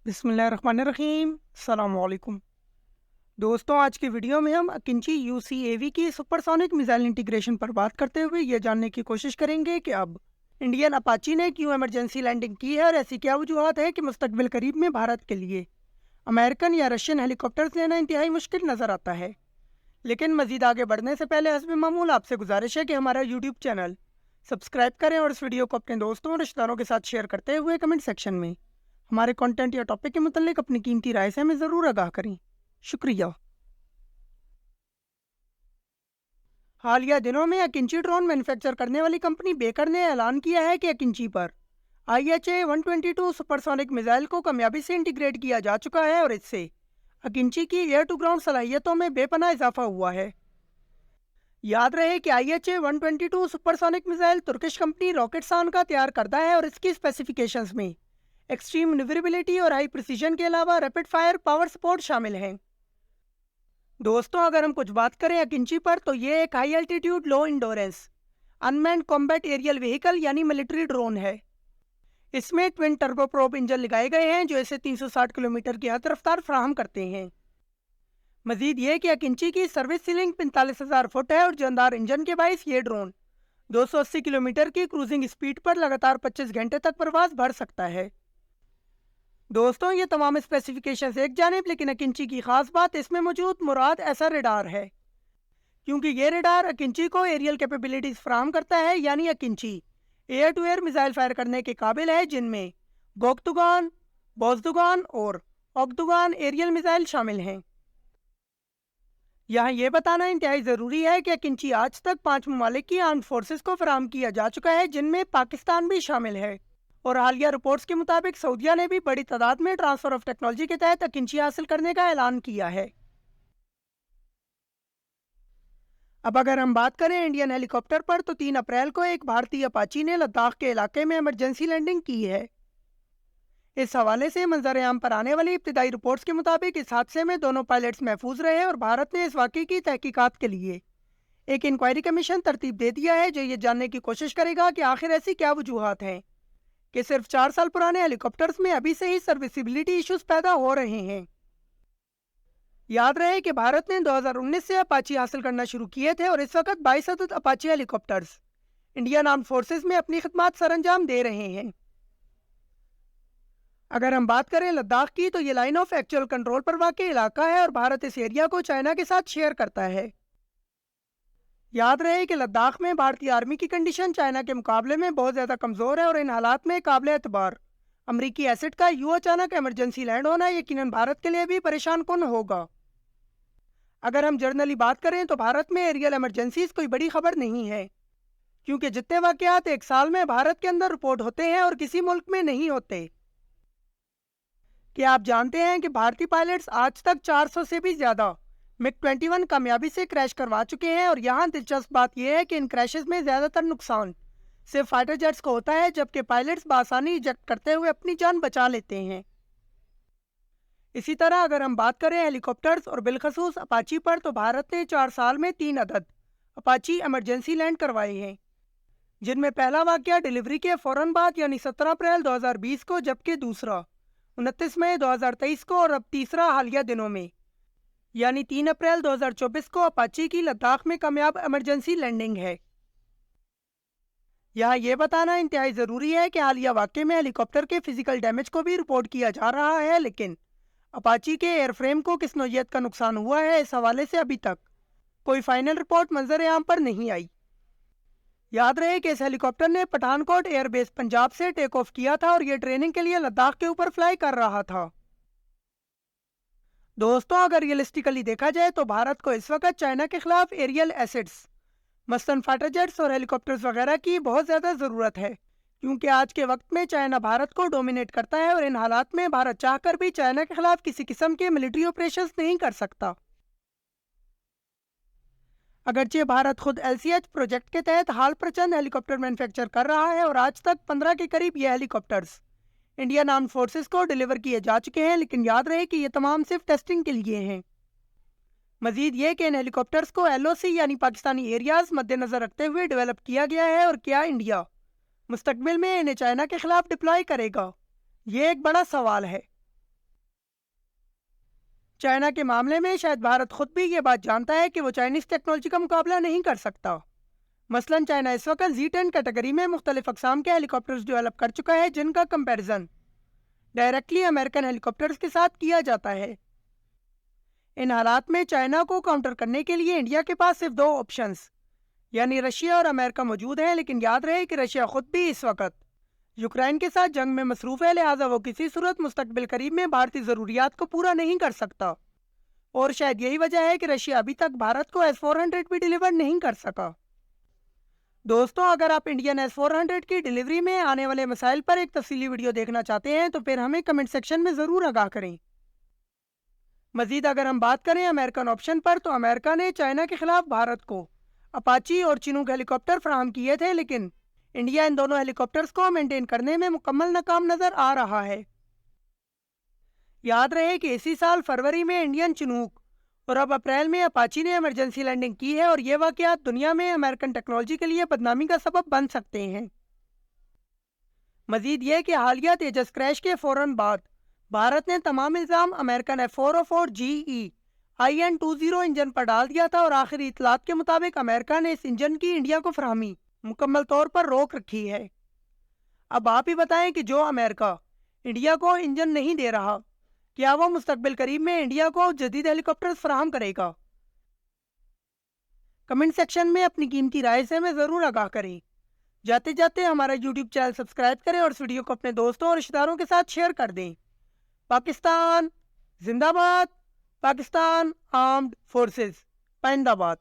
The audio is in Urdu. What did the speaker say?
بسم اللہ الرحمن الرحیم۔ السلام علیکم دوستوں، آج کی ویڈیو میں ہم اکینچی UCAV کی سپرسونک میزائل انٹیگریشن پر بات کرتے ہوئے یہ جاننے کی کوشش کریں گے کہ اب انڈین اپاچی نے کیوں ایمرجنسی لینڈنگ کی ہے اور ایسی کیا وجوہات ہے کہ مستقبل قریب میں بھارت کے لیے امریکن یا رشین ہیلی کاپٹرز لینا انتہائی مشکل نظر آتا ہے۔ لیکن مزید آگے بڑھنے سے پہلے حسب معمول آپ سے گزارش ہے کہ ہمارا یوٹیوب چینل سبسکرائب کریں اور اس ویڈیو کو اپنے دوستوں اور رشتہ داروں کے ساتھ شیئر کرتے ہوئے کمنٹ سیکشن میں ہمارے کنٹینٹ یا ٹاپک کے متعلق اپنی قیمتی رائے سے ہمیں ضرور آگاہ کریں۔ شکریہ۔ حالیہ دنوں میں اکینچی ڈرون مینوفیکچر کرنے والی کمپنی بیکر نے اعلان کیا ہے کہ اکینچی پر IHA-122 سپرسونک میزائل کو کامیابی سے انٹیگریٹ کیا جا چکا ہے اور اس سے اکینچی کی ایئر ٹو گراؤنڈ صلاحیتوں میں بے پناہ اضافہ ہوا ہے۔ یاد رہے کہ IHA-122 supersonic missile Turkish company Roketsan کا تیار کردہ ہے اور اس کی اسپیسیفیکیشنز میں ایکسٹریم منیوربلٹی اور ہائی پریسیجن کے علاوہ ریپڈ فائر پاور سپورٹ شامل ہیں۔ دوستوں، اگر ہم کچھ بات کریں اکینچی پر تو یہ ایک ہائی الٹیٹیوڈ لو انڈورنس انمینڈ کمبیٹ ایریل وہیکل یعنی ملٹری ڈرون ہے۔ اس میں ٹوین ٹربو پروپ انجن لگائے گئے ہیں جو اسے 360 کلومیٹر کی حد رفتار فراہم کرتے ہیں۔ مزید یہ کہ اکینچی کی سروس سیلنگ 45,000 فٹ ہے اور جاندار انجن کے باعث یہ ڈرون 280 کلومیٹر کی کروزنگ اسپیڈ پر لگاتار 25 گھنٹے تک پرواز بھر سکتا ہے۔ دوستوں، یہ تمام اسپیسیفیکیشنز ایک جانب، لیکن اکینچی کی خاص بات اس میں موجود مراد ایسا ریڈار ہے، کیونکہ یہ ریڈار اکینچی کو ایریل کیپیبلٹیز فراہم کرتا ہے، یعنی Akinci air to air missile fire کرنے کے قابل ہے، جن میں گوکتوگان، بوزدوگان اور اوکدوگان ایریل میزائل شامل ہیں۔ یہاں یہ بتانا انتہائی ضروری ہے کہ اکینچی آج تک 5 ممالک کی آرمڈ فورسز کو فراہم کیا جا چکا ہے، جن میں پاکستان بھی شامل ہے، اور حالیہ رپورٹس کے مطابق سعودیہ نے بھی بڑی تعداد میں ٹرانسفر آف ٹیکنالوجی کے تحت اکینچی حاصل کرنے کا اعلان کیا ہے۔ اب اگر ہم بات کریں انڈین ہیلی کاپٹر پر تو 3 اپریل کو ایک بھارتی اپاچی نے لداخ کے علاقے میں ایمرجنسی لینڈنگ کی ہے۔ اس حوالے سے منظر عام پر آنے والی ابتدائی رپورٹس کے مطابق اس حادثے میں دونوں پائلٹس محفوظ رہے اور بھارت نے اس واقعے کی تحقیقات کے لیے ایک انکوائری کمیشن ترتیب دے دیا ہے جو یہ جاننے کی کوشش کرے گا کہ آخر ایسی کیا وجوہات ہیں کہ صرف 4 سال پرانے ہیلی کاپٹرز میں ابھی سے ہی سروسیبلٹی ایشوز پیدا ہو رہے ہیں۔ یاد رہے کہ بھارت نے 2019 سے اپاچی حاصل کرنا شروع کیے تھے اور اس وقت 22 عدد اپاچی ہیلی کاپٹرز انڈین آرمڈ فورسز میں اپنی خدمات سر انجام دے رہے ہیں۔ اگر ہم بات کریں لداخ کی تو یہ لائن آف ایکچوئل کنٹرول پر واقع علاقہ ہے اور بھارت اس ایریا کو چائنا کے ساتھ شیئر کرتا ہے۔ یاد رہے کہ لداخ میں بھارتی آرمی کی کنڈیشن چائنا کے مقابلے میں بہت زیادہ کمزور ہے اور ان حالات میں قابل اعتبار امریکی ایسٹ کا اچانک ایمرجنسی لینڈ ہونا یقیناً بھارت کے لیے بھی پریشان کن ہوگا۔ اگر ہم جرنلی بات کریں تو بھارت میں ایریل ایمرجنسیز کوئی بڑی خبر نہیں ہے، کیونکہ جتنے واقعات ایک سال میں بھارت کے اندر رپورٹ ہوتے ہیں اور کسی ملک میں نہیں ہوتے۔ کیا آپ جانتے ہیں کہ بھارتی پائلٹس آج تک 400 سے بھی زیادہ MiG-21 کامیابی سے کریش کروا چکے ہیں، اور یہاں دلچسپ بات یہ ہے کہ ان کریشز میں زیادہ تر نقصان صرف فائٹر جیٹس کو ہوتا ہے، جبکہ پائلٹس بآسانی ایجیکٹ کرتے ہوئے اپنی جان بچا لیتے ہیں۔ اسی طرح اگر ہم بات کریں ہیلی کاپٹرز اور بالخصوص اپاچی پر تو بھارت نے 4 سال میں 3 عدد اپاچی ایمرجنسی لینڈ کروائے ہیں، جن میں پہلا واقعہ ڈیلیوری کے فوراً بعد یعنی 17 اپریل 2020 کو، جبکہ دوسرا 29 مئی 2023 کو، اور اب تیسرا حالیہ دنوں میں یعنی 3 اپریل 2024 کو اپاچی کی لداخ میں کامیاب ایمرجنسی لینڈنگ ہے۔ یہاں یہ بتانا انتہائی ضروری ہے کہ حالیہ واقعے میں ہیلی کاپٹر کے فزیکل ڈیمیج کو بھی رپورٹ کیا جا رہا ہے، لیکن اپاچی کے ایئر فریم کو کس نوعیت کا نقصان ہوا ہے اس حوالے سے ابھی تک کوئی فائنل رپورٹ منظر عام پر نہیں آئی۔ یاد رہے کہ اس ہیلی کاپٹر نے پٹھان کوٹ ایئر بیس پنجاب سے ٹیک آف کیا تھا اور یہ ٹریننگ کے لیے لداخ کے اوپر فلائی کر رہا تھا۔ دوستوں، اگر ریئلسٹیکلی دیکھا جائے تو بھارت کو اس وقت چائنا کے خلاف ایریل ایسٹس مثلاً فائٹر جیٹس اور ہیلی کاپٹرز وغیرہ کی بہت زیادہ ضرورت ہے، کیونکہ آج کے وقت میں چائنا بھارت کو ڈومینیٹ کرتا ہے اور ان حالات میں بھارت چاہ کر بھی چائنا کے خلاف کسی قسم کے ملٹری آپریشنز نہیں کر سکتا۔ اگرچہ بھارت خود LCH پروجیکٹ کے تحت حال پرچند ہیلی کاپٹر مینوفیکچر کر رہا ہے اور آج تک 15 کے قریب یہ ہیلی کاپٹرز انڈین آرمڈ فورسز کو ڈیلیور کیے جا چکے ہیں، لیکن یاد رہے کہ یہ تمام صرف ٹیسٹنگ کے لیے ہیں۔ مزید یہ کہ ان ہیلی کاپٹرز کو LOC یعنی پاکستانی ایریاز مد نظر رکھتے ہوئے ڈیولپ کیا گیا ہے، اور کیا انڈیا مستقبل میں انہیں چائنا کے خلاف ڈپلائی کرے گا؟ یہ ایک بڑا سوال ہے۔ چائنا کے معاملے میں شاید بھارت خود بھی یہ بات جانتا ہے کہ وہ چائنیز ٹیکنالوجی کا مقابلہ نہیں کر سکتا۔ مثلاً چائنا اس وقت Z10 کیٹیگری میں مختلف اقسام کے ہیلی کاپٹرز ڈیولپ کر چکا ہے جن کا کمپیریزن ڈائریکٹلی امریکن ہیلی کاپٹرز کے ساتھ کیا جاتا ہے۔ ان حالات میں چائنا کو کاؤنٹر کرنے کے لیے انڈیا کے پاس صرف 2 آپشنز یعنی رشیا اور امریکہ موجود ہیں، لیکن یاد رہے کہ رشیا خود بھی اس وقت یوکرائن کے ساتھ جنگ میں مصروف ہے، لہٰذا وہ کسی صورت مستقبل قریب میں بھارتی ضروریات کو پورا نہیں کر سکتا، اور شاید یہی وجہ ہے کہ رشیا ابھی تک بھارت کو S-400 بھی ڈیلیور نہیں کر سکا۔ دوستوں، اگر آپ انڈین S-400 کی ڈیلیوری میں آنے والے مسائل پر ایک تفصیلی ویڈیو دیکھنا چاہتے ہیں تو پھر ہمیں کمنٹ سیکشن میں ضرور آگاہ کریں۔ مزید اگر ہم بات کریں امریکن آپشن پر، تو امریکہ نے چائنا کے خلاف بھارت کو اپاچی اور چینوک ہیلی کاپٹر فراہم کیے تھے، لیکن انڈیا ان دونوں ہیلی کاپٹرز کو مینٹین کرنے میں مکمل ناکام نظر آ رہا ہے۔ یاد رہے کہ اسی سال فروری میں انڈین چنوک اور اب اپریل میں اپاچی نے ایمرجنسی لینڈنگ کی ہے، اور یہ واقعات دنیا میں امریکن ٹیکنالوجی کے لیے بدنامی کا سبب بن سکتے ہیں۔ مزید یہ کہ حالیہ تیجس کریش کے فوراً بعد بھارت نے تمام الزام American F-404 GE IN-20 engine پر ڈال دیا تھا، اور آخری اطلاعات کے مطابق امریکہ نے اس انجن کی انڈیا کو فراہمی مکمل طور پر روک رکھی ہے۔ اب آپ ہی بتائیں کہ جو امریکہ انڈیا کو انجن نہیں دے رہا، کیا وہ مستقبل قریب میں انڈیا کو جدید ہیلی کاپٹر فراہم کرے گا؟ کمنٹ سیکشن میں اپنی قیمتی رائے سے ہمیں ضرور آگاہ کریں۔ جاتے جاتے ہمارا YouTube چینل سبسکرائب کریں اور اس ویڈیو کو اپنے دوستوں اور رشتہ داروں کے ساتھ شیئر کر دیں۔ پاکستان زندہ باد، پاکستان آرمڈ فورسز پائندہ باد۔